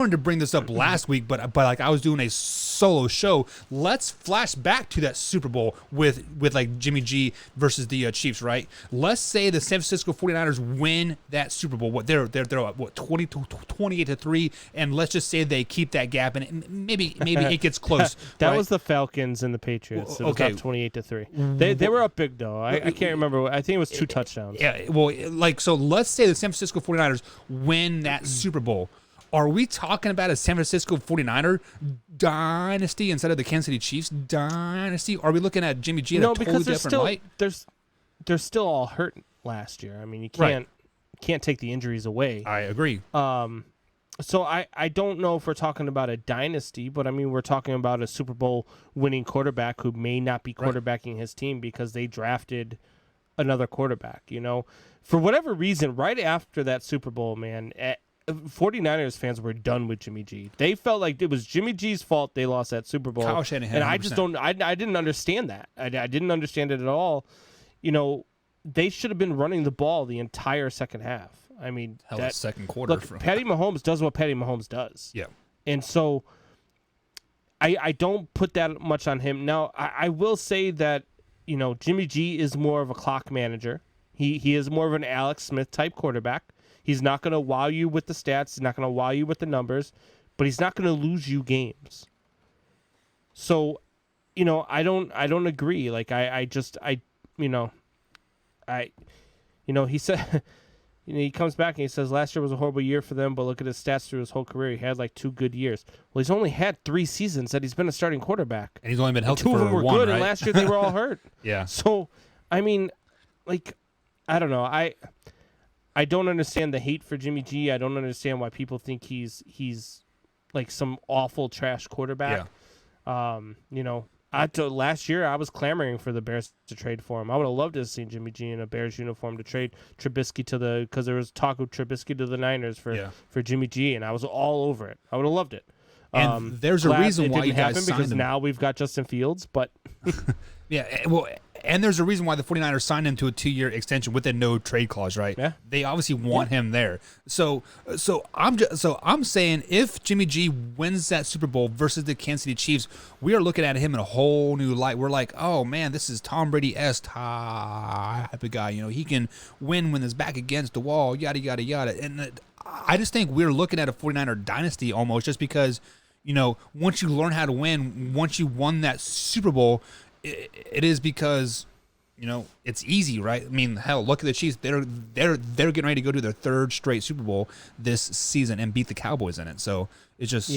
wanted to bring this up last week, but like I was doing a solo show. Let's flash back to that Super Bowl with like Jimmy G versus the Chiefs, right? Let's say the San Francisco 49ers win that Super Bowl. What they're up, what 28-3, and let's just say they keep that gap, and maybe it gets close. That right? was the Falcons and the Patriots. It was Okay. up 28-3. They were up big though. I can't remember. I think it was 2 touchdowns. Yeah, well, like, so let's say the San Francisco 49ers win that Super Bowl. Are we talking about a San Francisco 49er dynasty instead of the Kansas City Chiefs dynasty? Are we looking at Jimmy G in a totally different light? They're still all hurt last year. I mean, you can't take the injuries away. I agree. So I don't know if we're talking about a dynasty, but I mean, we're talking about a Super Bowl winning quarterback who may not be quarterbacking his team because they drafted another quarterback, For whatever reason, right after that Super Bowl, man, 49ers fans were done with Jimmy G. They felt like it was Jimmy G's fault they lost that Super Bowl. Kyle Shanahan, and I just 100%. I didn't understand that. I didn't understand it at all. They should have been running the ball the entire second half. I mean, that second quarter. Look, Patty Mahomes does what Patty Mahomes does. Yeah. And so I don't put that much on him. Now, I will say that, Jimmy G is more of a clock manager. He is more of an Alex Smith type quarterback. He's not going to wow you with the stats. He's not going to wow you with the numbers, but he's not going to lose you games. So, I don't agree. Like he said, he comes back and he says last year was a horrible year for them, but look at his stats through his whole career. He had like 2 good years. Well, he's only had 3 seasons that he's been a starting quarterback, and he's only been healthy 2 for of them were one, good, right? and last year they were all hurt. Yeah. So, I mean, like, I don't know. I don't understand the hate for Jimmy G. I don't understand why people think he's like some awful trash quarterback. Yeah. Last year I was clamoring for the Bears to trade for him. I would have loved to have seen Jimmy G in a Bears uniform to trade Trubisky because there was talk of Trubisky to the Niners for Jimmy G, and I was all over it. I would have loved it. And there's a reason why you guys signed because him. now we've got Justin Fields, but yeah, well, and there's a reason why the 49ers signed him to a 2-year extension with a no trade clause, right? Yeah. They obviously want him there. So I'm saying if Jimmy G wins that Super Bowl versus the Kansas City Chiefs, we are looking at him in a whole new light. We're like, oh man, this is Tom Brady-esque type of guy. He can win when his back against the wall, yada yada yada. And I just think we're looking at a 49er dynasty almost, just because once you learn how to win, once you won that Super Bowl, it is because it's easy, right? I mean, hell, look at the Chiefs. They're getting ready to go to their 3rd straight Super Bowl this season and beat the Cowboys in it. So it's just